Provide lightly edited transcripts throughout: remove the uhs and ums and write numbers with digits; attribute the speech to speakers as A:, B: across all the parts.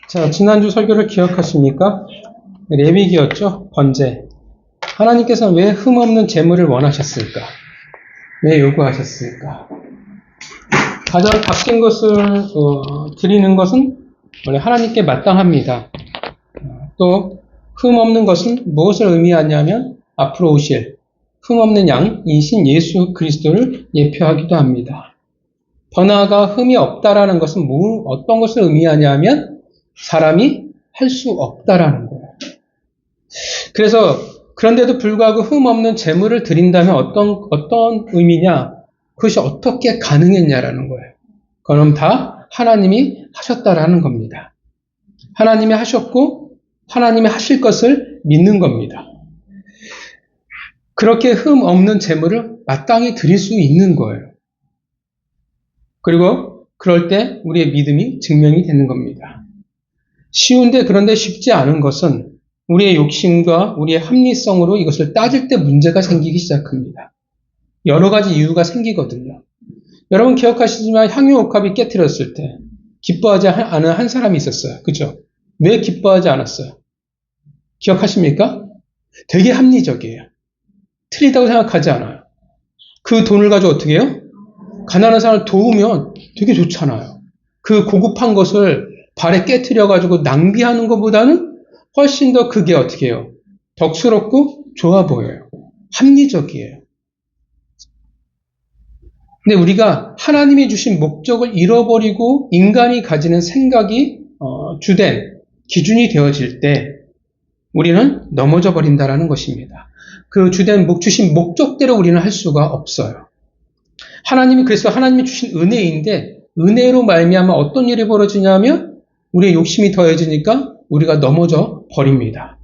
A: 자, 지난주 설교를 기억하십니까? 레위기였죠? 번제. 하나님께서 왜 흠없는 제물을 원하셨을까? 왜 요구하셨을까? 가장 값진 것을 드리는 것은 원래 하나님께 마땅합니다. 또 흠없는 것은 무엇을 의미하냐면 앞으로 오실 흠없는 양이신 예수 그리스도를 예표하기도 합니다. 더 나아가 흠이 없다라는 것은 어떤 것을 의미하냐면 사람이 할 수 없다라는 거예요. 그래서 그런데도 불구하고 흠없는 제물을 드린다면 어떤 의미냐? 그것이 어떻게 가능했냐라는 거예요. 그건 다 하나님이 하셨다라는 겁니다. 하나님이 하셨고 하나님이 하실 것을 믿는 겁니다. 그렇게 흠 없는 제물을 마땅히 드릴 수 있는 거예요. 그리고 그럴 때 우리의 믿음이 증명이 되는 겁니다. 쉬운데 그런데 쉽지 않은 것은 우리의 욕심과 우리의 합리성으로 이것을 따질 때 문제가 생기기 시작합니다. 여러 가지 이유가 생기거든요. 여러분 기억하시지만 향유옥합이 깨트렸을 때 기뻐하지 않은 한 사람이 있었어요. 그죠? 왜 기뻐하지 않았어요? 기억하십니까? 되게 합리적이에요. 틀리다고 생각하지 않아요. 그 돈을 가지고 어떻게 해요? 가난한 사람을 도우면 되게 좋잖아요. 그 고급한 것을 발에 깨트려가지고 낭비하는 것보다는 훨씬 더 그게 어떻게 해요? 덕스럽고 좋아 보여요. 합리적이에요. 근데 우리가 하나님이 주신 목적을 잃어버리고 인간이 가지는 생각이 주된 기준이 되어질 때 우리는 넘어져 버린다라는 것입니다. 그 주신 목적대로 우리는 할 수가 없어요. 그래서 하나님이 주신 은혜인데 은혜로 말미암아 어떤 일이 벌어지냐면 우리의 욕심이 더해지니까 우리가 넘어져 버립니다.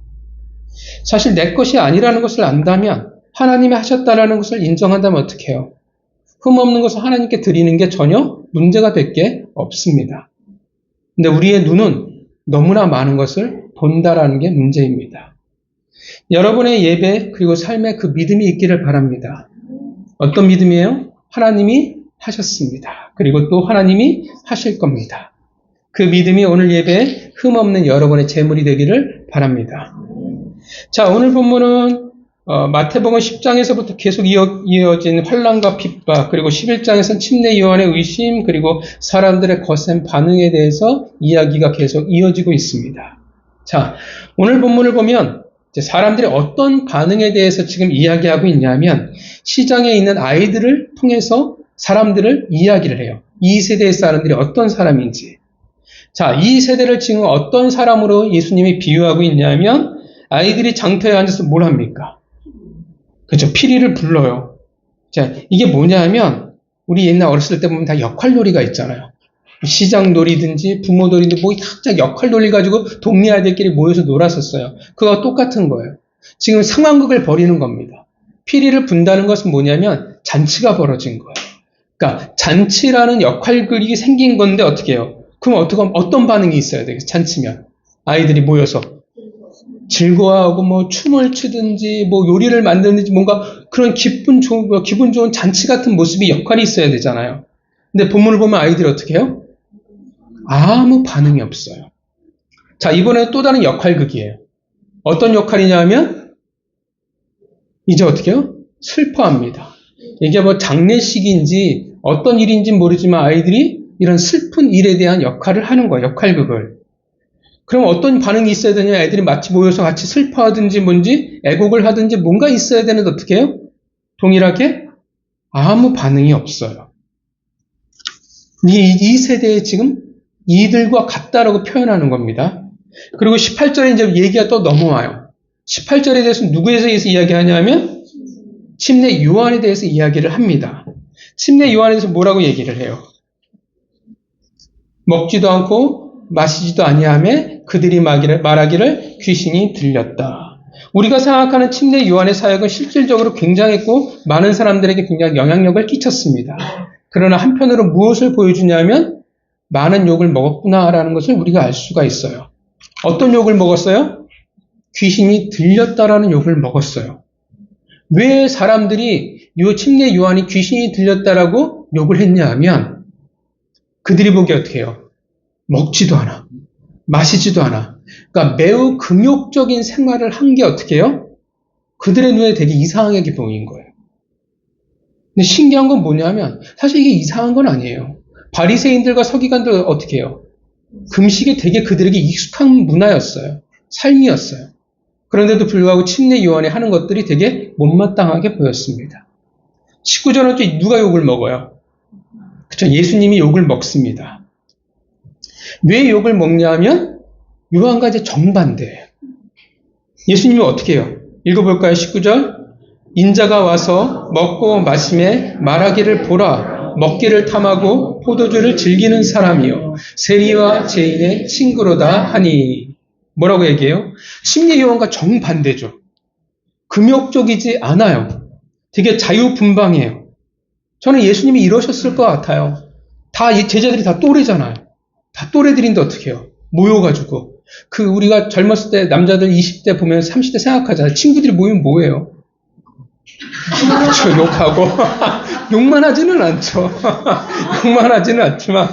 A: 사실 내 것이 아니라는 것을 안다면 하나님이 하셨다라는 것을 인정한다면 어떻게 해요? 흠없는 것을 하나님께 드리는 게 전혀 문제가 될 게 없습니다. 근데 우리의 눈은 너무나 많은 것을 본다라는 게 문제입니다. 여러분의 예배 그리고 삶에 그 믿음이 있기를 바랍니다. 어떤 믿음이에요? 하나님이 하셨습니다. 그리고 또 하나님이 하실 겁니다. 그 믿음이 오늘 예배에 흠없는 여러분의 제물이 되기를 바랍니다. 자, 오늘 본문은 마태복음 10장에서부터 계속 이어진 환난과 핍박, 그리고 11장에서는 침례 요한의 의심, 그리고 사람들의 거센 반응에 대해서 이야기가 계속 이어지고 있습니다. 자, 오늘 본문을 보면 사람들이 어떤 반응에 대해서 지금 이야기하고 있냐면 시장에 있는 아이들을 통해서 사람들을 이야기를 해요. 이 세대의 사람들이 어떤 사람인지. 자, 이 세대를 지금 어떤 사람으로 예수님이 비유하고 있냐면 아이들이 장터에 앉아서 뭘 합니까? 그렇죠. 피리를 불러요. 자, 이게 뭐냐면 우리 옛날 어렸을 때 보면 다 역할놀이가 있잖아요. 시장놀이든지 부모놀이든지 뭐 각자 역할놀이 가지고 동네 아이들끼리 모여서 놀았었어요. 그거와 똑같은 거예요. 지금 상황극을 벌이는 겁니다. 피리를 분다는 것은 뭐냐면 잔치가 벌어진 거예요. 그러니까 잔치라는 역할극이 생긴 건데 어떻게 해요? 그럼 어떤 반응이 있어야 되겠어요? 잔치면 아이들이 모여서 즐거워하고 뭐 춤을 추든지 뭐 요리를 만드는지 뭔가 그런 기분 좋은 잔치 같은 모습이 역할이 있어야 되잖아요. 근데 본문을 보면 아이들이 어떻게 해요? 아무 반응이 없어요. 자, 이번에 또 다른 역할극이에요. 어떤 역할이냐면 이제 어떻게 해요? 슬퍼합니다. 이게 뭐 장례식인지 어떤 일인지 모르지만 아이들이 이런 슬픈 일에 대한 역할을 하는 거예요. 역할극을. 그럼 어떤 반응이 있어야 되냐? 애들이 마치 모여서 같이 슬퍼하든지 뭔지 애곡을 하든지 뭔가 있어야 되는데 어떻게 해요? 동일하게 아무 반응이 없어요. 이 세대에 지금 이들과 같다라고 표현하는 겁니다. 그리고 18절에 이제 얘기가 또 넘어와요. 18절에 대해서 누구에 대해서 이야기하냐면 침례 요한에 대해서 이야기를 합니다. 침례 요한에 대해서 뭐라고 얘기를 해요? 먹지도 않고 마시지도 아니하며 그들이 말하기를 귀신이 들렸다. 우리가 생각하는 침례 요한의 사역은 실질적으로 굉장했고 많은 사람들에게 굉장히 영향력을 끼쳤습니다. 그러나 한편으로 무엇을 보여주냐면 많은 욕을 먹었구나라는 것을 우리가 알 수가 있어요. 어떤 욕을 먹었어요? 귀신이 들렸다라는 욕을 먹었어요. 왜 사람들이 이 침례 요한이 귀신이 들렸다라고 욕을 했냐 하면 그들이 보기에 어떻게 해요? 먹지도 않아. 마시지도 않아. 그러니까 매우 금욕적인 생활을 한 게 어떻게 해요? 그들의 눈에 되게 이상하게 보인 거예요. 근데 신기한 건 뭐냐면 사실 이게 이상한 건 아니에요. 바리새인들과 서기관들 어떻게 해요? 금식이 되게 그들에게 익숙한 문화였어요. 삶이었어요. 그런데도 불구하고 침례 요한이 하는 것들이 되게 못마땅하게 보였습니다. 19절은 또 누가 욕을 먹어요? 그쵸? 예수님이 욕을 먹습니다. 왜 욕을 먹냐면 요한과 이제 정반대예요. 예수님이 어떻게 해요? 읽어볼까요? 19절. 인자가 와서 먹고 마심에 말하기를 보라. 먹기를 탐하고 포도주를 즐기는 사람이요 세리와 죄인의 친구로다 하니. 뭐라고 얘기해요? 침례 요한과 정반대죠. 금욕적이지 않아요. 되게 자유분방해요. 저는 예수님이 이러셨을 것 같아요. 다 제자들이 다 또래잖아요. 다 또래들인데 어떻게 해요? 모여가지고 우리가 젊었을 때 남자들 20대 보면 30대 생각하잖아요. 친구들이 모이면 뭐예요? 그렇죠. 욕하고 욕만 하지는 않죠. 욕만 하지는 않지만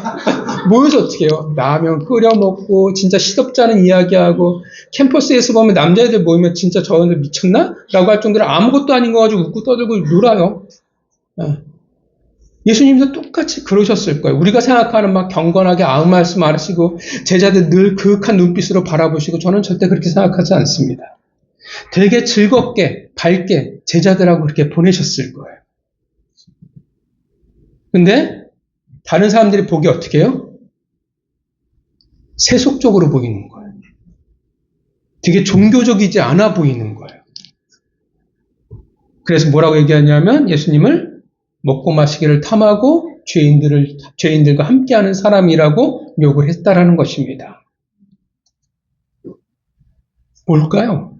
A: 모여서 어떻게 해요? 라면 끓여 먹고 진짜 시덥지 않은 이야기하고 캠퍼스에서 보면 남자애들 모이면 진짜 저들 미쳤나? 라고 할 정도로 아무것도 아닌 거 가지고 웃고 떠들고 놀아요. 예수님도 똑같이 그러셨을 거예요. 우리가 생각하는 막 경건하게 아무 말씀 안 하시고 제자들 늘 그윽한 눈빛으로 바라보시고 저는 절대 그렇게 생각하지 않습니다. 되게 즐겁게 밝게 제자들하고 그렇게 보내셨을 거예요. 근데 다른 사람들이 보기 어떻게 해요? 세속적으로 보이는 거예요. 되게 종교적이지 않아 보이는 거예요. 그래서 뭐라고 얘기하냐면 예수님을 먹고 마시기를 탐하고 죄인들과 함께하는 사람이라고 욕을 했다라는 것입니다. 뭘까요?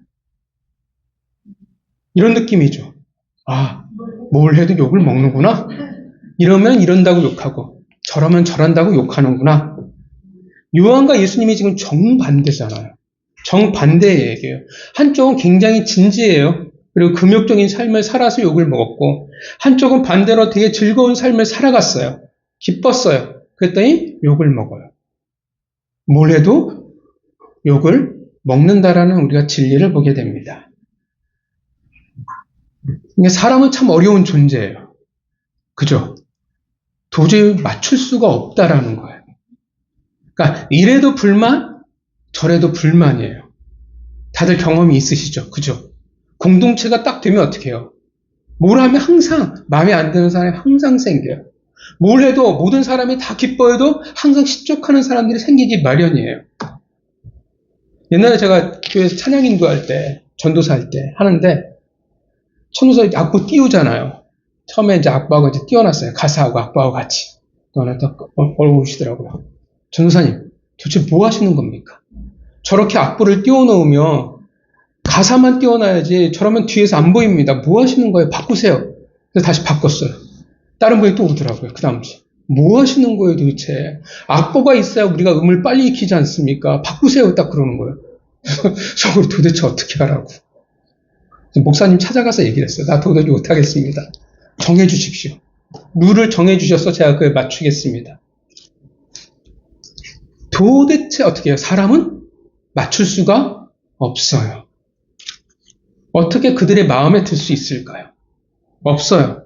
A: 이런 느낌이죠. 아, 뭘 해도 욕을 먹는구나. 이러면 이런다고 욕하고 저러면 저런다고 욕하는구나. 요한과 예수님이 지금 정반대잖아요. 정반대의 얘기예요. 한쪽은 굉장히 진지해요. 그리고 금욕적인 삶을 살아서 욕을 먹었고 한쪽은 반대로 되게 즐거운 삶을 살아갔어요. 기뻤어요. 그랬더니 욕을 먹어요. 뭘 해도 욕을 먹는다라는 우리가 진리를 보게 됩니다. 사람은 참 어려운 존재예요. 그죠? 도저히 맞출 수가 없다라는 거예요. 그러니까 이래도 불만, 저래도 불만이에요. 다들 경험이 있으시죠? 그죠? 공동체가 딱 되면 어떻게 해요? 뭘 하면 항상 마음에 안 드는 사람이 항상 생겨요. 뭘 해도 모든 사람이 다 기뻐해도 항상 실족하는 사람들이 생기기 마련이에요. 옛날에 제가 교회에서 찬양 인도할 때, 전도사 할 때 하는데 천도사 악보 띄우잖아요. 처음에 이제 악보하고 이제 띄워놨어요. 가사하고 악보하고 같이. 너는 또 오시더라고요. 전도사님, 도대체 뭐 하시는 겁니까? 저렇게 악보를 띄워놓으면 가사만 띄워놔야지 저러면 뒤에서 안 보입니다. 뭐 하시는 거예요? 바꾸세요. 그래서 다시 바꿨어요. 다른 분이 또 오더라고요. 그 다음 주에. 뭐 하시는 거예요 도대체? 악보가 있어야 우리가 음을 빨리 익히지 않습니까? 바꾸세요. 딱 그러는 거예요. 저걸 도대체 어떻게 하라고. 목사님 찾아가서 얘기를 했어요. 나 도저히 못하겠습니다. 정해주십시오. 룰을 정해주셔서 제가 그에 맞추겠습니다. 도대체 어떻게 해요? 사람은 맞출 수가 없어요. 어떻게 그들의 마음에 들 수 있을까요? 없어요.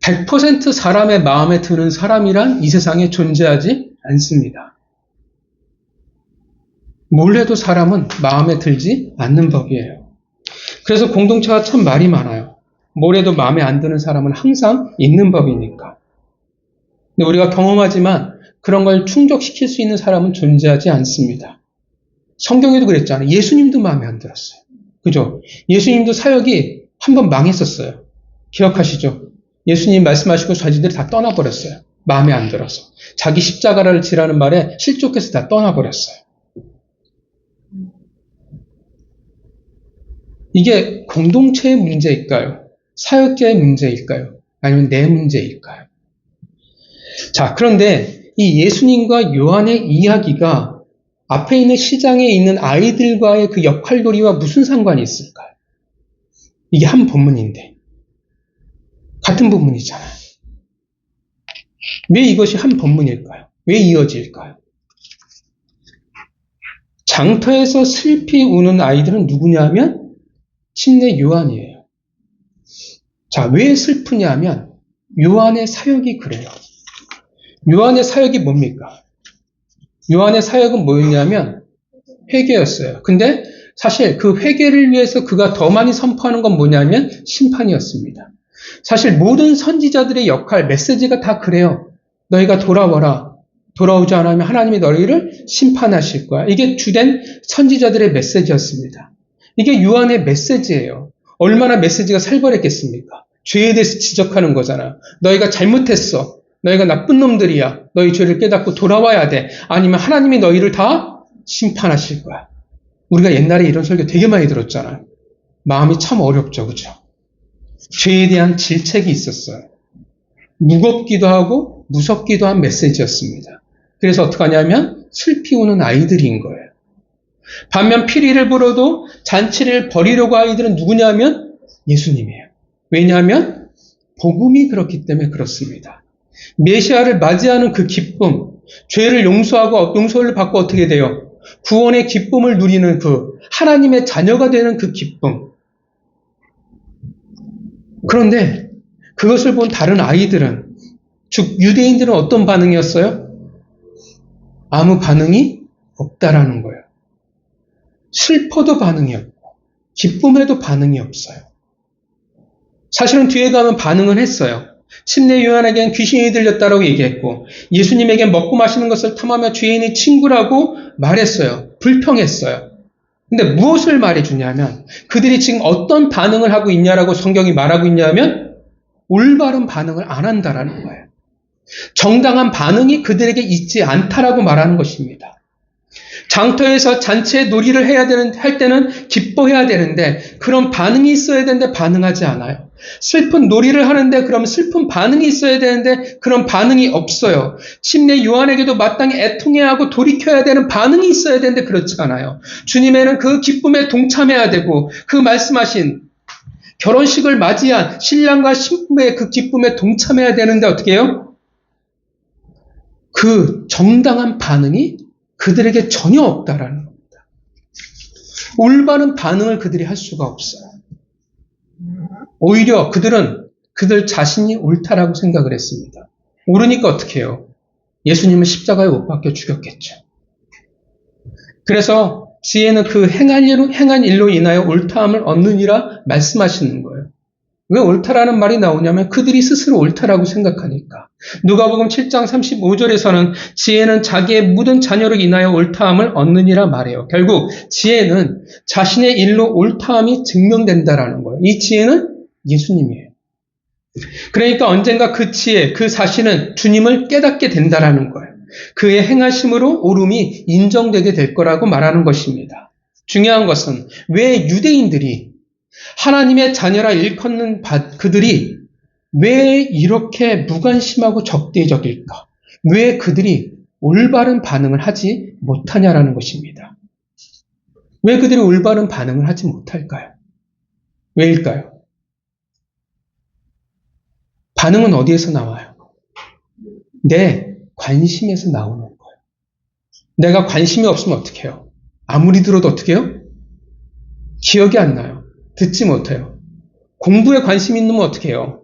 A: 100% 사람의 마음에 드는 사람이란 이 세상에 존재하지 않습니다. 뭘 해도 사람은 마음에 들지 않는 법이에요. 그래서 공동체가 참 말이 많아요. 뭘 해도 마음에 안 드는 사람은 항상 있는 법이니까. 근데 우리가 경험하지만 그런 걸 충족시킬 수 있는 사람은 존재하지 않습니다. 성경에도 그랬잖아요. 예수님도 마음에 안 들었어요. 그죠? 예수님도 사역이 한번 망했었어요. 기억하시죠? 예수님 말씀하시고 자기들이 다 떠나버렸어요. 마음에 안 들어서. 자기 십자가를 지라는 말에 실족해서 다 떠나버렸어요. 이게 공동체의 문제일까요? 사역자의 문제일까요? 아니면 내 문제일까요? 자, 그런데 이 예수님과 요한의 이야기가 앞에 있는 시장에 있는 아이들과의 그 역할놀이와 무슨 상관이 있을까요? 이게 한 본문인데. 같은 본문이잖아요. 왜 이것이 한 본문일까요? 왜 이어질까요? 장터에서 슬피 우는 아이들은 누구냐 하면 침례 요한이에요. 자, 왜 슬프냐 하면 요한의 사역이 그래요. 요한의 사역이 뭡니까? 요한의 사역은 뭐였냐면 회개였어요. 근데 사실 그 회개를 위해서 그가 더 많이 선포하는 건 뭐냐면 심판이었습니다. 사실 모든 선지자들의 역할, 메시지가 다 그래요. 너희가 돌아와라. 돌아오지 않으면 하나님이 너희를 심판하실 거야. 이게 주된 선지자들의 메시지였습니다. 이게 요한의 메시지예요. 얼마나 메시지가 살벌했겠습니까? 죄에 대해서 지적하는 거잖아. 너희가 잘못했어. 너희가 나쁜 놈들이야. 너희 죄를 깨닫고 돌아와야 돼. 아니면 하나님이 너희를 다 심판하실 거야. 우리가 옛날에 이런 설교 되게 많이 들었잖아요. 마음이 참 어렵죠. 그죠? 죄에 대한 질책이 있었어요. 무겁기도 하고 무섭기도 한 메시지였습니다. 그래서 어떻게 하냐면 슬피 우는 아이들인 거예요. 반면 피리를 불어도 잔치를 벌이려고 아이들은 누구냐면 예수님이에요. 왜냐하면 복음이 그렇기 때문에 그렇습니다. 메시아를 맞이하는 그 기쁨, 죄를 용서를 받고 어떻게 돼요? 구원의 기쁨을 누리는 그 하나님의 자녀가 되는 그 기쁨. 그런데 그것을 본 다른 아이들은, 즉 유대인들은 어떤 반응이었어요? 아무 반응이 없다라는 거예요. 슬퍼도 반응이 없고 기쁨에도 반응이 없어요. 사실은 뒤에 가면 반응은 했어요. 침례 요한에겐 귀신이 들렸다라고 얘기했고 예수님에겐 먹고 마시는 것을 탐하며 죄인의 친구라고 말했어요. 불평했어요. 근데 무엇을 말해주냐면 그들이 지금 어떤 반응을 하고 있냐라고 성경이 말하고 있냐면 올바른 반응을 안 한다라는 거예요. 정당한 반응이 그들에게 있지 않다라고 말하는 것입니다. 장터에서 잔치에 놀이를 할 때는 기뻐해야 되는데 그런 반응이 있어야 되는데 반응하지 않아요. 슬픈 놀이를 하는데 그럼 슬픈 반응이 있어야 되는데 그런 반응이 없어요. 침례 요한에게도 마땅히 애통해야 하고 돌이켜야 되는 반응이 있어야 되는데 그렇지 않아요. 주님에는 그 기쁨에 동참해야 되고 그 말씀하신 결혼식을 맞이한 신랑과 신부의 그 기쁨에 동참해야 되는데 어떻게 해요? 그 정당한 반응이 그들에게 전혀 없다라는 겁니다. 올바른 반응을 그들이 할 수가 없어요. 오히려 그들 자신이 옳다라고 생각을 했습니다. 옳으니까 어떻게 해요? 예수님은 십자가에 못 박혀 죽였겠죠. 그래서 지혜는 그 행한 일로 인하여 옳다함을 얻느니라 말씀하시는 거예요. 왜 옳다라는 말이 나오냐면 그들이 스스로 옳다라고 생각하니까. 누가복음 7장 35절에서는 지혜는 자기의 묻은 자녀로 인하여 옳다함을 얻느니라 말해요. 결국 지혜는 자신의 일로 옳다함이 증명된다라는 거예요. 이 지혜는 예수님이에요. 그러니까 언젠가 그 지혜, 그 자신은 주님을 깨닫게 된다라는 거예요. 그의 행하심으로 옳음이 인정되게 될 거라고 말하는 것입니다. 중요한 것은 왜 유대인들이 하나님의 자녀라 일컫는 그들이 왜 이렇게 무관심하고 적대적일까? 왜 그들이 올바른 반응을 하지 못하냐라는 것입니다. 왜 그들이 올바른 반응을 하지 못할까요? 왜일까요? 반응은 어디에서 나와요? 내 관심에서 나오는 거예요. 내가 관심이 없으면 어떻게 해요? 아무리 들어도 어떻게 해요? 기억이 안 나요. 듣지 못해요. 공부에 관심이 있는 분 어떻게 해요?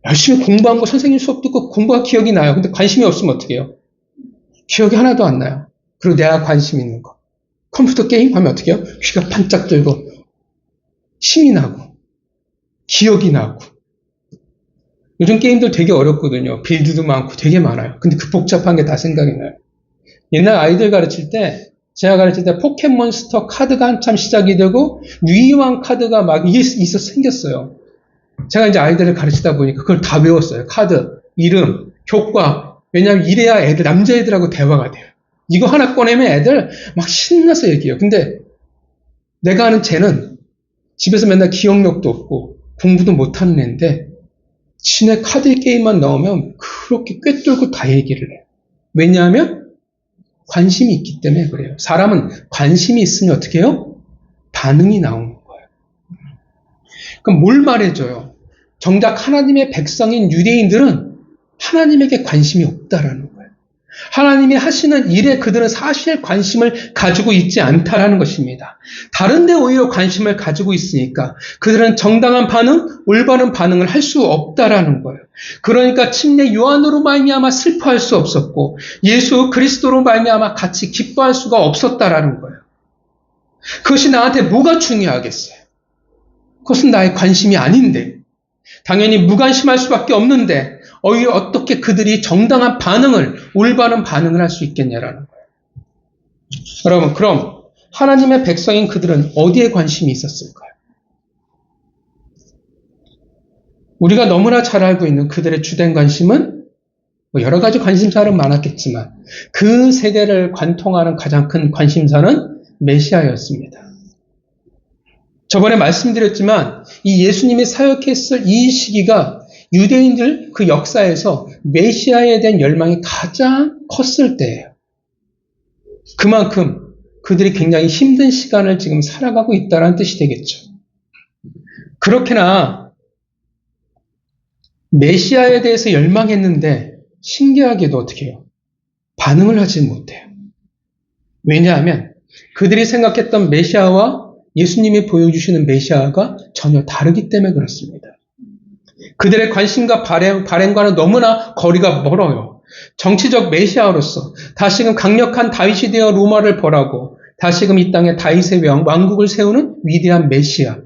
A: 열심히 공부한 거 선생님 수업 듣고 공부가 기억이 나요. 근데 관심이 없으면 어떻게 해요? 기억이 하나도 안 나요. 그리고 내가 관심 있는 거. 컴퓨터 게임 하면 어떻게 해요? 귀가 반짝 들고 힘이 나고 기억이 나고. 요즘 게임들 되게 어렵거든요. 빌드도 많고 되게 많아요. 근데 그 복잡한 게 다 생각이 나요. 옛날 아이들 제가 가르칠 때 포켓몬스터 카드가 한참 시작이 되고 유희왕 카드가 막 생겼어요. 제가 이제 아이들을 가르치다 보니까 그걸 다 외웠어요. 카드, 이름, 효과. 왜냐하면 이래야 남자애들하고 대화가 돼요. 이거 하나 꺼내면 애들 막 신나서 얘기해요. 근데 내가 아는 쟤는 집에서 맨날 기억력도 없고 공부도 못하는 애인데 지네 카드 게임만 나오면 그렇게 꿰뚫고 다 얘기를 해요. 왜냐하면 관심이 있기 때문에 그래요. 사람은 관심이 있으면 어떻게 해요? 반응이 나오는 거예요. 그럼 뭘 말해줘요? 정작 하나님의 백성인 유대인들은 하나님에게 관심이 없다라는 거예요. 하나님이 하시는 일에 그들은 사실 관심을 가지고 있지 않다라는 것입니다. 다른 데 오히려 관심을 가지고 있으니까 그들은 정당한 반응, 올바른 반응을 할 수 없다라는 거예요. 그러니까 침례 요한으로 말미암아 슬퍼할 수 없었고 예수 그리스도로 말미암아 같이 기뻐할 수가 없었다라는 거예요. 그것이 나한테 뭐가 중요하겠어요? 그것은 나의 관심이 아닌데, 당연히 무관심할 수밖에 없는데 어떻게 그들이 정당한 반응을, 올바른 반응을 할 수 있겠냐라는 거예요. 여러분, 그럼 하나님의 백성인 그들은 어디에 관심이 있었을까요? 우리가 너무나 잘 알고 있는 그들의 주된 관심은 여러 가지 관심사는 많았겠지만 그 세대를 관통하는 가장 큰 관심사는 메시아였습니다. 저번에 말씀드렸지만 이 예수님이 사역했을 이 시기가 유대인들 그 역사에서 메시아에 대한 열망이 가장 컸을 때예요. 그만큼 그들이 굉장히 힘든 시간을 지금 살아가고 있다는 뜻이 되겠죠. 그렇게나 메시아에 대해서 열망했는데 신기하게도 어떻게 해요? 반응을 하지 못해요. 왜냐하면 그들이 생각했던 메시아와 예수님이 보여주시는 메시아가 전혀 다르기 때문에 그렇습니다. 그들의 관심과 발행과는 너무나 거리가 멀어요. 정치적 메시아로서 다시금 강력한 다윗이 되어 로마를 벌하고 다시금 이 땅에 다윗의 왕국을 세우는 위대한 메시아.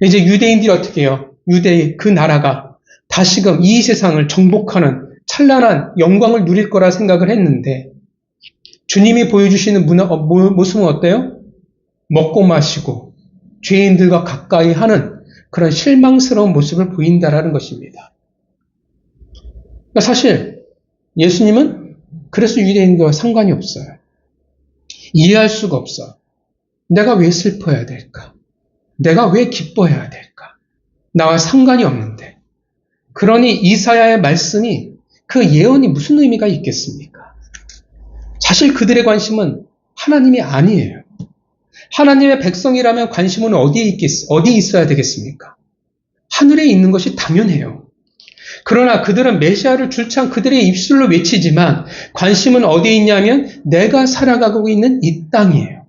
A: 이제 유대인들이 어떻게 해요? 유대의 그 나라가 다시금 이 세상을 정복하는 찬란한 영광을 누릴 거라 생각을 했는데 주님이 보여주시는 모습은 어때요? 먹고 마시고 죄인들과 가까이 하는 그런 실망스러운 모습을 보인다라는 것입니다. 그러니까 사실 예수님은 그래서 유대인과 상관이 없어요. 이해할 수가 없어. 내가 왜 슬퍼해야 될까? 내가 왜 기뻐해야 될까? 나와 상관이 없는데. 그러니 이사야의 말씀이 그 예언이 무슨 의미가 있겠습니까? 사실 그들의 관심은 하나님이 아니에요. 하나님의 백성이라면 관심은 어디에 있어야 되겠습니까? 하늘에 있는 것이 당연해요. 그러나 그들은 메시아를 줄창 그들의 입술로 외치지만 관심은 어디에 있냐면 내가 살아가고 있는 이 땅이에요.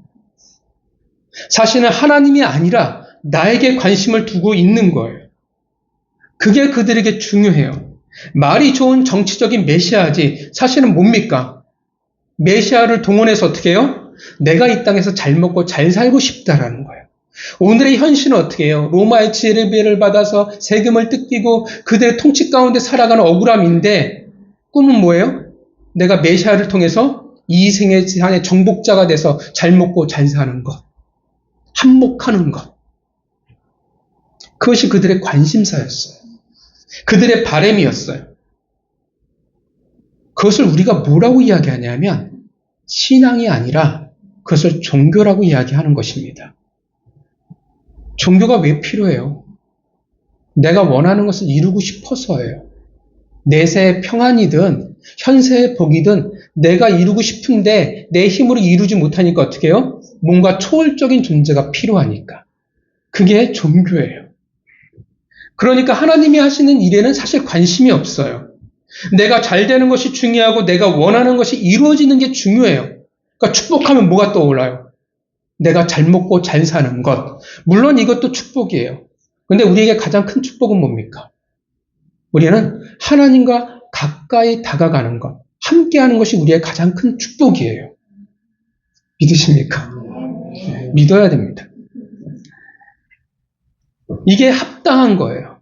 A: 사실은 하나님이 아니라 나에게 관심을 두고 있는 거예요. 그게 그들에게 중요해요. 말이 좋은 정치적인 메시아지 사실은 뭡니까? 메시아를 동원해서 어떻게 해요? 내가 이 땅에서 잘 먹고 잘 살고 싶다라는 거예요. 오늘의 현실은 어떻게 해요? 로마의 지배를 받아서 세금을 뜯기고 그들의 통치 가운데 살아가는 억울함인데 꿈은 뭐예요? 내가 메시아를 통해서 이 세상의 정복자가 돼서 잘 먹고 잘 사는 것. 한몫하는 것. 그것이 그들의 관심사였어요. 그들의 바람이었어요. 그것을 우리가 뭐라고 이야기하냐면 신앙이 아니라 그것을 종교라고 이야기하는 것입니다. 종교가 왜 필요해요? 내가 원하는 것을 이루고 싶어서예요. 내세의 평안이든 현세의 복이든 내가 이루고 싶은데 내 힘으로 이루지 못하니까 어떻게 해요? 뭔가 초월적인 존재가 필요하니까. 그게 종교예요. 그러니까 하나님이 하시는 일에는 사실 관심이 없어요. 내가 잘 되는 것이 중요하고 내가 원하는 것이 이루어지는 게 중요해요. 그러니까 축복하면 뭐가 떠올라요? 내가 잘 먹고 잘 사는 것. 물론 이것도 축복이에요. 그런데 우리에게 가장 큰 축복은 뭡니까? 우리는 하나님과 가까이 다가가는 것, 함께하는 것이 우리의 가장 큰 축복이에요. 믿으십니까? 믿어야 됩니다. 이게 합당한 거예요.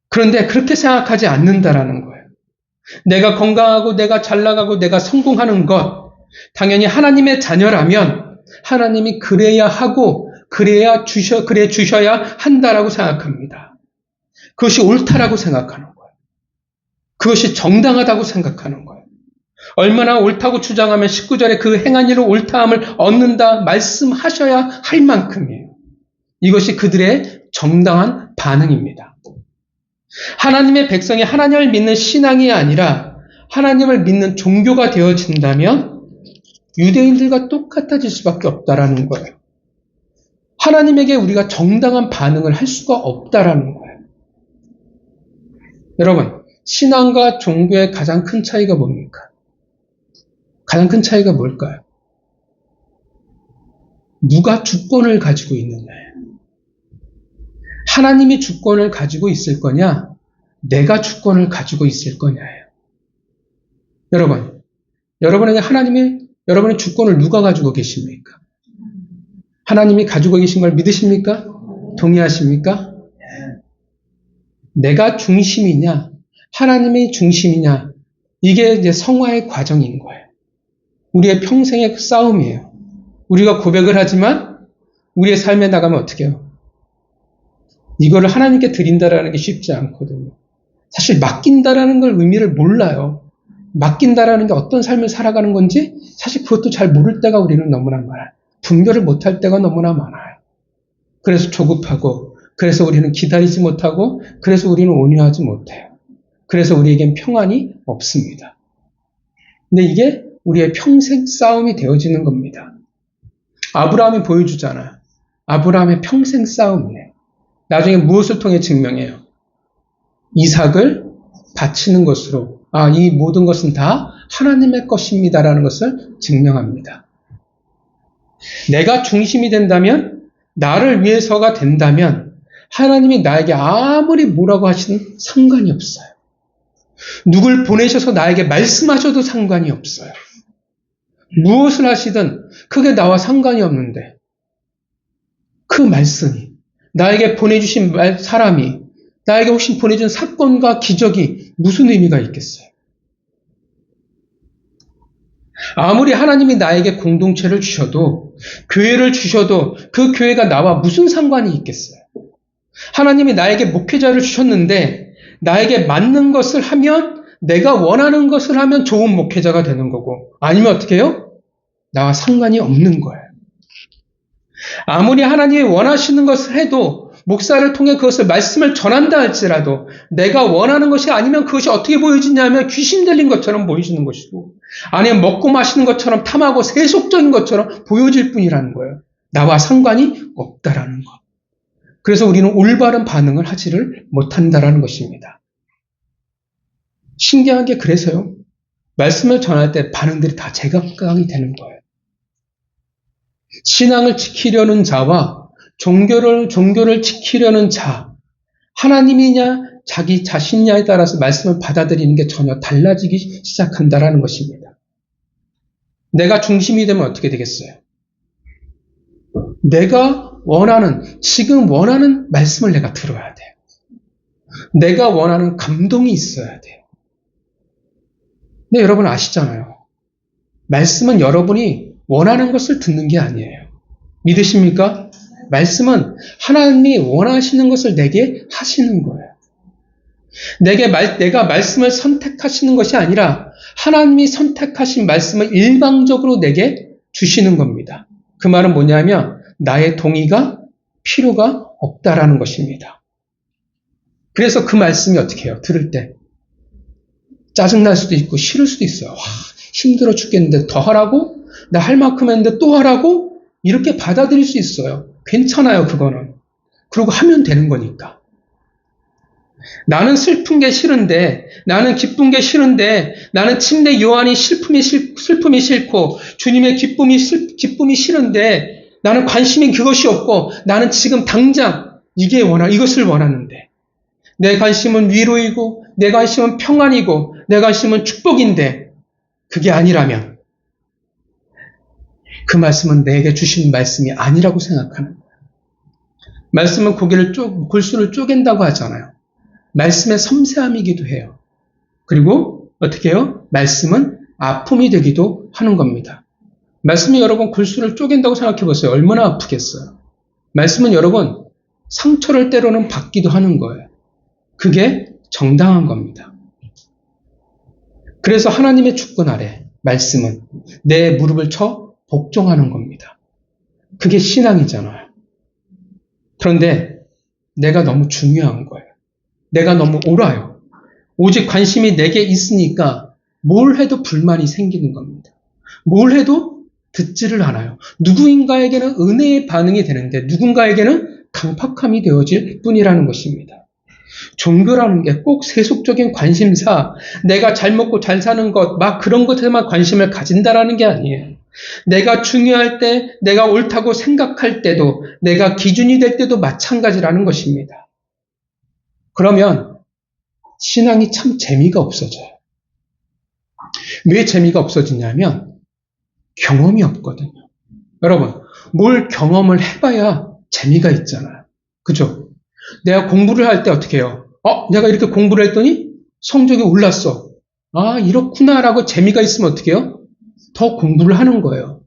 A: 그런데 그렇게 생각하지 않는다라는 거예요. 내가 건강하고 내가 잘 나가고 내가 성공하는 것, 당연히 하나님의 자녀라면 하나님이 그래야 하고 그래 주셔야 한다라고 생각합니다. 그것이 옳다라고 생각하는 거예요. 그것이 정당하다고 생각하는 거예요. 얼마나 옳다고 주장하면 19절에 그 행한 일로 옳다함을 얻는다 말씀하셔야 할 만큼이에요. 이것이 그들의 정당한 반응입니다. 하나님의 백성이 하나님을 믿는 신앙이 아니라 하나님을 믿는 종교가 되어진다면 유대인들과 똑같아질 수밖에 없다라는 거예요. 하나님에게 우리가 정당한 반응을 할 수가 없다라는 거예요. 여러분, 신앙과 종교의 가장 큰 차이가 뭡니까? 가장 큰 차이가 뭘까요? 누가 주권을 가지고 있느냐예요. 하나님이 주권을 가지고 있을 거냐, 내가 주권을 가지고 있을 거냐예요. 여러분에게 여러분의 주권을 누가 가지고 계십니까? 하나님이 가지고 계신 걸 믿으십니까? 동의하십니까? 내가 중심이냐, 하나님이 중심이냐, 이게 이제 성화의 과정인 거예요. 우리의 평생의 싸움이에요. 우리가 고백을 하지만 우리의 삶에 나가면 어떻게 해요? 이거를 하나님께 드린다라는 게 쉽지 않거든요. 사실 맡긴다라는 걸 의미를 몰라요. 맡긴다라는 게 어떤 삶을 살아가는 건지 사실 그것도 잘 모를 때가 우리는 너무나 많아요. 분별을 못할 때가 너무나 많아요. 그래서 조급하고, 그래서 우리는 기다리지 못하고, 그래서 우리는 온유하지 못해요. 그래서 우리에겐 평안이 없습니다. 근데 이게 우리의 평생 싸움이 되어지는 겁니다. 아브라함이 보여주잖아요. 아브라함의 평생 싸움이에요. 나중에 무엇을 통해 증명해요? 이삭을 바치는 것으로, 이 모든 것은 다 하나님의 것입니다라는 것을 증명합니다. 내가 중심이 된다면, 나를 위해서가 된다면, 하나님이 나에게 아무리 뭐라고 하시든 상관이 없어요. 누굴 보내셔서 나에게 말씀하셔도 상관이 없어요. 무엇을 하시든 그게 나와 상관이 없는데, 그 말씀이, 나에게 보내주신 사람이, 나에게 혹시 보내준 사건과 기적이 무슨 의미가 있겠어요? 아무리 하나님이 나에게 공동체를 주셔도, 교회를 주셔도 그 교회가 나와 무슨 상관이 있겠어요? 하나님이 나에게 목회자를 주셨는데 나에게 맞는 것을 하면, 내가 원하는 것을 하면 좋은 목회자가 되는 거고, 아니면 어떻게 해요? 나와 상관이 없는 거예요. 아무리 하나님이 원하시는 것을 해도 목사를 통해 그것을 말씀을 전한다 할지라도 내가 원하는 것이 아니면 그것이 어떻게 보여지냐면 귀신 들린 것처럼 보여지는 것이고, 아니면 먹고 마시는 것처럼 탐하고 세속적인 것처럼 보여질 뿐이라는 거예요. 나와 상관이 없다라는 것. 그래서 우리는 올바른 반응을 하지를 못한다라는 것입니다. 신기한 게 그래서요. 말씀을 전할 때 반응들이 다 제각각이 되는 거예요. 신앙을 지키려는 자와 종교를 지키려는 자, 하나님이냐 자기 자신냐에 따라서 말씀을 받아들이는 게 전혀 달라지기 시작한다라는 것입니다. 내가 중심이 되면 어떻게 되겠어요? 내가 지금 원하는 말씀을 내가 들어야 돼요. 내가 원하는 감동이 있어야 돼요. 근데 여러분 아시잖아요. 말씀은 여러분이 원하는 것을 듣는 게 아니에요. 믿으십니까? 말씀은 하나님이 원하시는 것을 내게 하시는 거예요. 내가 말씀을 선택하시는 것이 아니라 하나님이 선택하신 말씀을 일방적으로 내게 주시는 겁니다. 그 말은 뭐냐면 나의 동의가 필요가 없다라는 것입니다. 그래서 그 말씀이 어떻게 해요? 들을 때 짜증날 수도 있고 싫을 수도 있어요. 힘들어 죽겠는데 더 하라고? 나 할 만큼 했는데 또 하라고? 이렇게 받아들일 수 있어요. 괜찮아요, 그거는. 그러고 하면 되는 거니까. 나는 슬픈 게 싫은데, 나는 기쁜 게 싫은데, 나는 침례 요한이 슬픔이 싫고, 주님의 기쁨이 싫은데, 나는 관심이 그것이 없고, 나는 지금 당장 이것을 원하는데, 내 관심은 위로이고, 내 관심은 평안이고, 내 관심은 축복인데, 그게 아니라면, 그 말씀은 내게 주신 말씀이 아니라고 생각하는 거예요. 말씀은 골수를 쪼갠다고 하잖아요. 말씀의 섬세함이기도 해요. 그리고 어떻게 해요? 말씀은 아픔이 되기도 하는 겁니다. 말씀이 여러분 골수를 쪼갠다고 생각해 보세요. 얼마나 아프겠어요. 말씀은 여러분 상처를 때로는 받기도 하는 거예요. 그게 정당한 겁니다. 그래서 하나님의 주권 아래 말씀은 내 무릎을 쳐 복종하는 겁니다. 그게 신앙이잖아요. 그런데 내가 너무 중요한 거예요. 내가 너무 옳아요. 오직 관심이 내게 있으니까 뭘 해도 불만이 생기는 겁니다. 뭘 해도 듣지를 않아요. 누구인가에게는 은혜의 반응이 되는데 누군가에게는 강팍함이 되어질 뿐이라는 것입니다. 종교라는 게 꼭 세속적인 관심사, 내가 잘 먹고 잘 사는 것, 막 그런 것에만 관심을 가진다라는 게 아니에요. 내가 중요할 때, 내가 옳다고 생각할 때도, 내가 기준이 될 때도 마찬가지라는 것입니다. 그러면 신앙이 참 재미가 없어져요. 왜 재미가 없어지냐면 경험이 없거든요. 여러분, 뭘 경험을 해봐야 재미가 있잖아요. 그죠? 내가 공부를 할 때 어떻게 해요? 내가 이렇게 공부를 했더니 성적이 올랐어. 아, 이렇구나라고 재미가 있으면 어떻게 해요? 더 공부를 하는 거예요.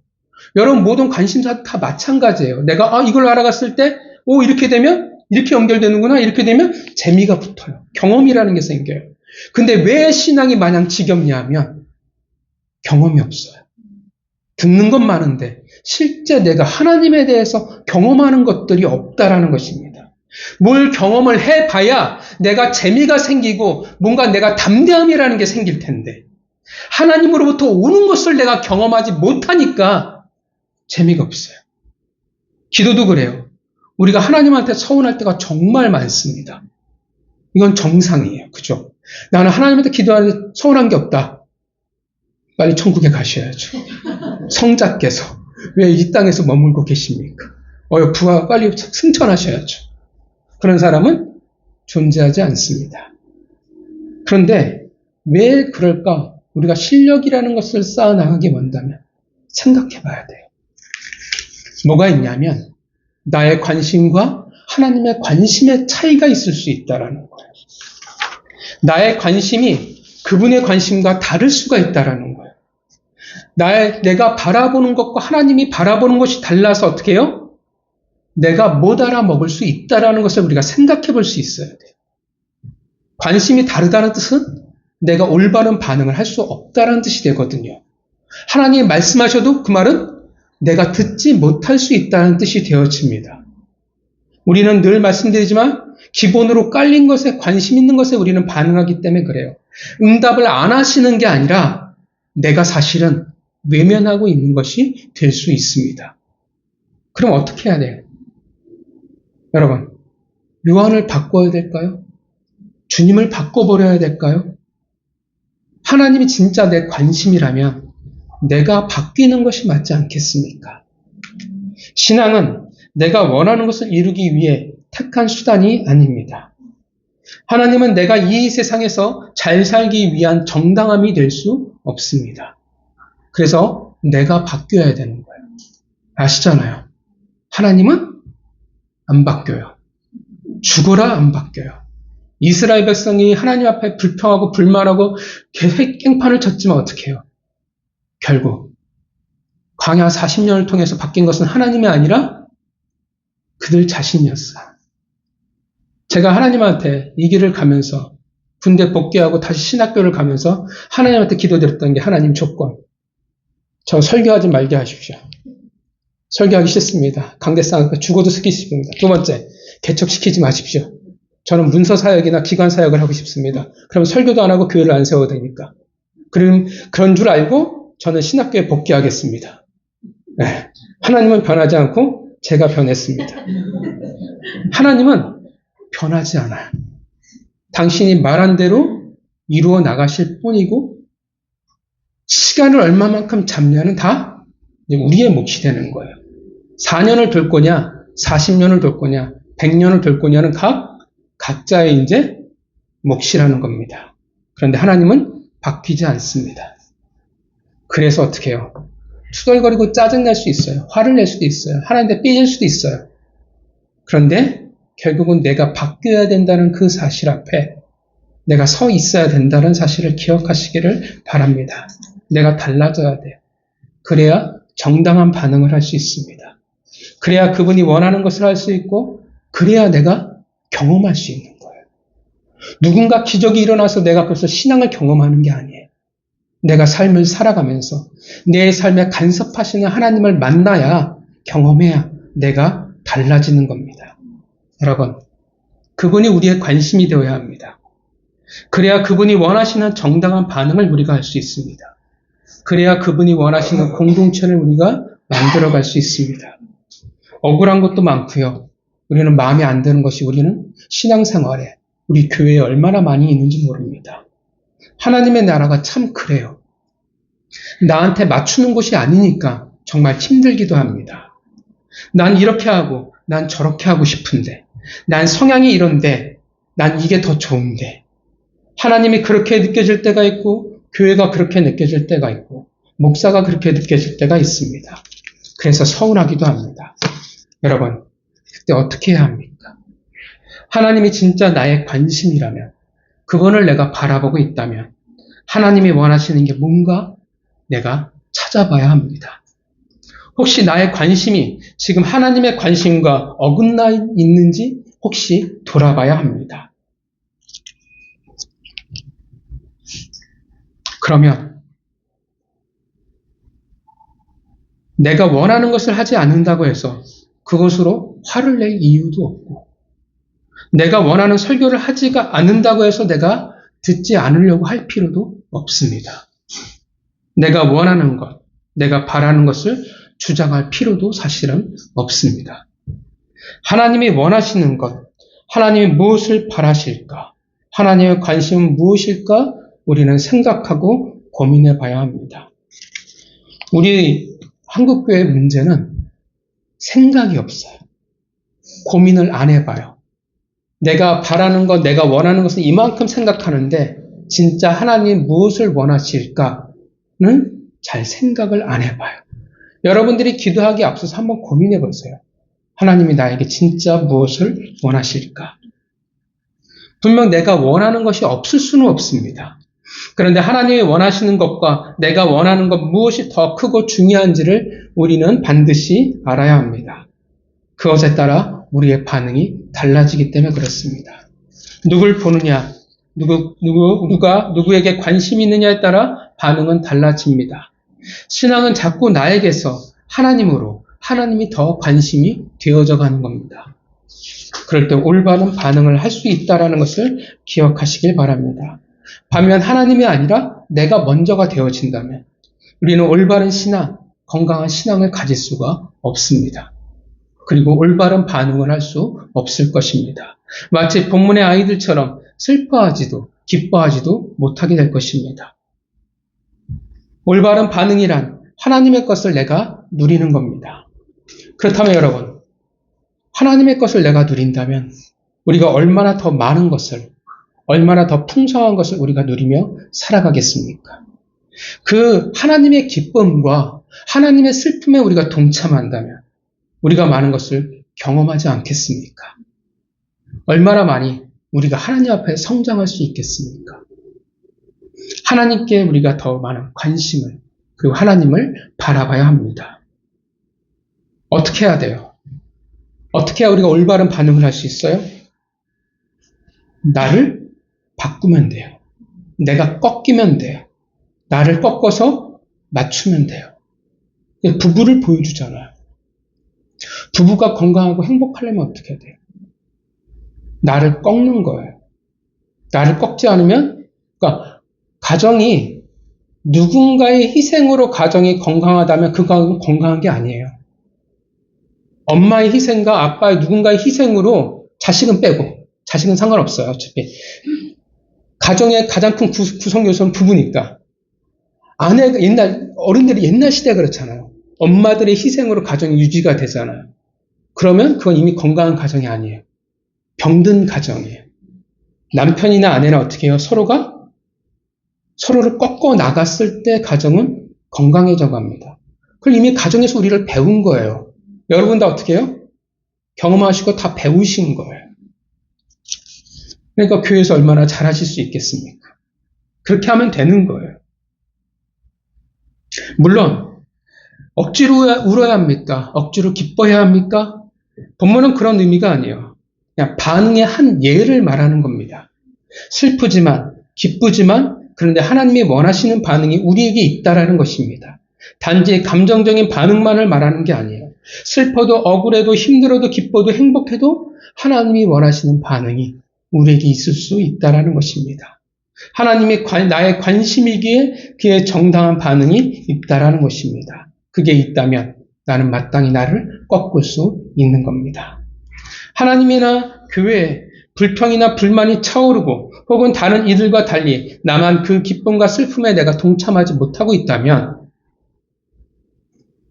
A: 여러분, 모든 관심사 다 마찬가지예요. 내가 이걸 알아갔을 때, 이렇게 되면 이렇게 연결되는구나. 이렇게 되면 재미가 붙어요. 경험이라는 게 생겨요. 근데 왜 신앙이 마냥 지겹냐면 경험이 없어요. 듣는 건 많은데 실제 내가 하나님에 대해서 경험하는 것들이 없다라는 것입니다. 뭘 경험을 해봐야 내가 재미가 생기고 뭔가 내가 담대함이라는 게 생길 텐데 하나님으로부터 오는 것을 내가 경험하지 못하니까 재미가 없어요. 기도도 그래요. 우리가 하나님한테 서운할 때가 정말 많습니다. 이건 정상이에요. 그죠? 나는 하나님한테 기도하는데 서운한 게 없다. 빨리 천국에 가셔야죠. 성자께서 왜 이 땅에서 머물고 계십니까? 부하 빨리 승천하셔야죠. 그런 사람은 존재하지 않습니다. 그런데 왜 그럴까? 우리가 실력이라는 것을 쌓아나가기 원한다면 생각해 봐야 돼요. 뭐가 있냐면 나의 관심과 하나님의 관심의 차이가 있을 수 있다는 거예요. 나의 관심이 그분의 관심과 다를 수가 있다는 거예요. 내가 바라보는 것과 하나님이 바라보는 것이 달라서 어떻게 해요? 내가 못 알아먹을 수 있다는 것을 우리가 생각해 볼 수 있어야 돼요. 관심이 다르다는 뜻은 내가 올바른 반응을 할 수 없다는 뜻이 되거든요. 하나님이 말씀하셔도 그 말은 내가 듣지 못할 수 있다는 뜻이 되어집니다. 우리는 늘 말씀드리지만 기본으로 깔린 것에 관심 있는 것에 우리는 반응하기 때문에 그래요. 응답을 안 하시는 게 아니라 내가 사실은 외면하고 있는 것이 될 수 있습니다. 그럼 어떻게 해야 돼요? 여러분, 요한을 바꿔야 될까요? 주님을 바꿔버려야 될까요? 하나님이 진짜 내 관심이라면 내가 바뀌는 것이 맞지 않겠습니까? 신앙은 내가 원하는 것을 이루기 위해 택한 수단이 아닙니다. 하나님은 내가 이 세상에서 잘 살기 위한 정당함이 될 수 없습니다. 그래서 내가 바뀌어야 되는 거예요. 아시잖아요. 하나님은 안 바뀌어요. 죽어라 안 바뀌어요. 이스라엘 백성이 하나님 앞에 불평하고 불만하고 깽판을 쳤지만 어떻게 해요? 결국 광야 40년을 통해서 바뀐 것은 하나님이 아니라 그들 자신이었어요. 제가 하나님한테 이 길을 가면서 군대 복귀하고 다시 신학교를 가면서 하나님한테 기도드렸던 게 하나님 조건. 저 설교하지 말게 하십시오. 설교하기 싫습니다. 강대상 죽어도 시키십니다. 두 번째, 개척시키지 마십시오. 저는 문서 사역이나 기관 사역을 하고 싶습니다. 그럼 설교도 안 하고 교회를 안 세워도 되니까. 그런 줄 알고 저는 신학교에 복귀하겠습니다. 네. 하나님은 변하지 않고 제가 변했습니다. 하나님은 변하지 않아요. 당신이 말한 대로 이루어 나가실 뿐이고 시간을 얼마만큼 잡냐는 다 우리의 몫이 되는 거예요. 4년을 둘 거냐, 40년을 둘 거냐, 100년을 둘 거냐는 각자의 이제 몫이라는 겁니다. 그런데 하나님은 바뀌지 않습니다. 그래서 어떻게 해요? 투덜거리고 짜증낼 수 있어요. 화를 낼 수도 있어요. 하나님한테 삐질 수도 있어요. 그런데 결국은 내가 바뀌어야 된다는 그 사실 앞에 내가 서 있어야 된다는 사실을 기억하시기를 바랍니다. 내가 달라져야 돼요. 그래야 정당한 반응을 할 수 있습니다. 그래야 그분이 원하는 것을 할 수 있고 그래야 내가 경험할 수 있는 거예요. 누군가 기적이 일어나서 내가 벌써 신앙을 경험하는 게 아니에요. 내가 삶을 살아가면서 내 삶에 간섭하시는 하나님을 만나야 경험해야 내가 달라지는 겁니다. 여러분, 그분이 우리의 관심이 되어야 합니다. 그래야 그분이 원하시는 정당한 반응을 우리가 할 수 있습니다. 그래야 그분이 원하시는 공동체를 우리가 만들어갈 수 있습니다. 억울한 것도 많고요. 우리는 마음에 안 드는 것이 우리는 신앙생활에 우리 교회에 얼마나 많이 있는지 모릅니다. 하나님의 나라가 참 그래요. 나한테 맞추는 것이 아니니까 정말 힘들기도 합니다. 난 이렇게 하고 난 저렇게 하고 싶은데, 난 성향이 이런데 난 이게 더 좋은데, 하나님이 그렇게 느껴질 때가 있고 교회가 그렇게 느껴질 때가 있고 목사가 그렇게 느껴질 때가 있습니다. 그래서 서운하기도 합니다. 여러분, 그때 어떻게 해야 합니까? 하나님이 진짜 나의 관심이라면, 그분을 내가 바라보고 있다면 하나님이 원하시는 게 뭔가 내가 찾아봐야 합니다. 혹시 나의 관심이 지금 하나님의 관심과 어긋나 있는지 혹시 돌아봐야 합니다. 그러면 내가 원하는 것을 하지 않는다고 해서 그것으로 화를 낼 이유도 없고, 내가 원하는 설교를 하지가 않는다고 해서 내가 듣지 않으려고 할 필요도 없습니다. 내가 원하는 것, 내가 바라는 것을 주장할 필요도 사실은 없습니다. 하나님이 원하시는 것, 하나님이 무엇을 바라실까? 하나님의 관심은 무엇일까? 우리는 생각하고 고민해 봐야 합니다. 우리 한국교회의 문제는 생각이 없어요. 고민을 안 해봐요. 내가 바라는 것, 내가 원하는 것은 이만큼 생각하는데 진짜 하나님 무엇을 원하실까는 잘 생각을 안 해봐요. 여러분들이 기도하기 앞서서 한번 고민해 보세요. 하나님이 나에게 진짜 무엇을 원하실까? 분명 내가 원하는 것이 없을 수는 없습니다. 그런데 하나님이 원하시는 것과 내가 원하는 것 무엇이 더 크고 중요한지를 우리는 반드시 알아야 합니다. 그것에 따라 우리의 반응이 달라지기 때문에 그렇습니다. 누굴 보느냐, 누가 누구에게 관심이 있느냐에 따라 반응은 달라집니다. 신앙은 자꾸 나에게서 하나님으로, 하나님이 더 관심이 되어져 가는 겁니다. 그럴 때 올바른 반응을 할 수 있다는 것을 기억하시길 바랍니다. 반면 하나님이 아니라 내가 먼저가 되어진다면 우리는 올바른 신앙, 건강한 신앙을 가질 수가 없습니다. 그리고 올바른 반응을 할 수 없을 것입니다. 마치 본문의 아이들처럼 슬퍼하지도 기뻐하지도 못하게 될 것입니다. 올바른 반응이란 하나님의 것을 내가 누리는 겁니다. 그렇다면 여러분, 하나님의 것을 내가 누린다면 우리가 얼마나 더 많은 것을, 얼마나 더 풍성한 것을 우리가 누리며 살아가겠습니까? 그 하나님의 기쁨과 하나님의 슬픔에 우리가 동참한다면 우리가 많은 것을 경험하지 않겠습니까? 얼마나 많이 우리가 하나님 앞에 성장할 수 있겠습니까? 하나님께 우리가 더 많은 관심을, 그리고 하나님을 바라봐야 합니다. 어떻게 해야 돼요? 어떻게 해야 우리가 올바른 반응을 할 수 있어요? 나를 바꾸면 돼요. 내가 꺾이면 돼요. 나를 꺾어서 맞추면 돼요. 부부를 보여주잖아요. 부부가 건강하고 행복하려면 어떻게 해야 돼요? 나를 꺾는 거예요. 나를 꺾지 않으면, 그러니까 가정이 누군가의 희생으로 가정이 건강하다면 그 가정은 건강한 게 아니에요. 엄마의 희생과 아빠의 누군가의 희생으로 자식은 빼고, 자식은 상관없어요. 어차피 가정의 가장 큰 구성 요소는 부부니까. 아내가 어른들이 옛날 시대에 그렇잖아요. 엄마들의 희생으로 가정이 유지가 되잖아요. 그러면 그건 이미 건강한 가정이 아니에요. 병든 가정이에요. 남편이나 아내나 어떻게 해요? 서로를 꺾어 나갔을 때 가정은 건강해져 갑니다. 그걸 이미 가정에서 우리를 배운 거예요. 여러분 다 어떻게 해요? 경험하시고 다 배우신 거예요. 그러니까 교회에서 얼마나 잘하실 수 있겠습니까? 그렇게 하면 되는 거예요. 물론 억지로 울어야 합니까? 억지로 기뻐해야 합니까? 본문은 그런 의미가 아니에요. 그냥 반응의 한 예를 말하는 겁니다. 슬프지만, 기쁘지만, 그런데 하나님이 원하시는 반응이 우리에게 있다라는 것입니다. 단지 감정적인 반응만을 말하는 게 아니에요. 슬퍼도, 억울해도, 힘들어도, 기뻐도, 행복해도 하나님이 원하시는 반응이 우리에게 있을 수 있다라는 것입니다. 하나님이 나의 관심이기에 그의 정당한 반응이 있다라는 것입니다. 그게 있다면 나는 마땅히 나를 꺾을 수 있는 겁니다. 하나님이나 교회, 불평이나 불만이 차오르고 혹은 다른 이들과 달리 나만 그 기쁨과 슬픔에 내가 동참하지 못하고 있다면,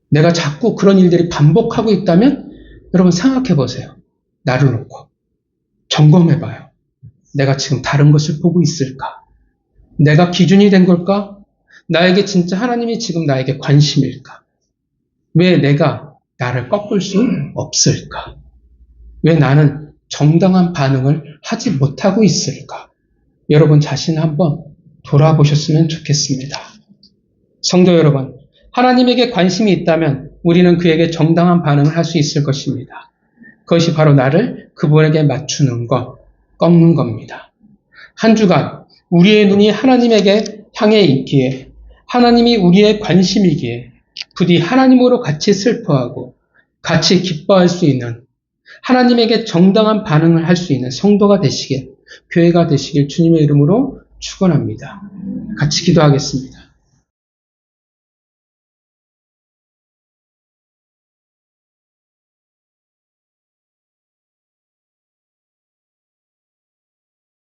A: 내가 자꾸 그런 일들이 반복하고 있다면 여러분 생각해 보세요. 나를 놓고 점검해 봐요. 내가 지금 다른 것을 보고 있을까? 내가 기준이 된 걸까? 나에게 진짜 하나님이 지금 나에게 관심일까? 왜 내가 나를 꺾을 수 없을까? 왜 나는 정당한 반응을 하지 못하고 있을까? 여러분 자신 한번 돌아보셨으면 좋겠습니다. 성도 여러분, 하나님에게 관심이 있다면 우리는 그에게 정당한 반응을 할 수 있을 것입니다. 그것이 바로 나를 그분에게 맞추는 것, 꺾는 겁니다. 한 주간 우리의 눈이 하나님에게 향해 있기에, 하나님이 우리의 관심이기에 부디 하나님으로 같이 슬퍼하고 같이 기뻐할 수 있는, 하나님에게 정당한 반응을 할 수 있는 성도가 되시길, 교회가 되시길 주님의 이름으로 축원합니다. 같이 기도하겠습니다.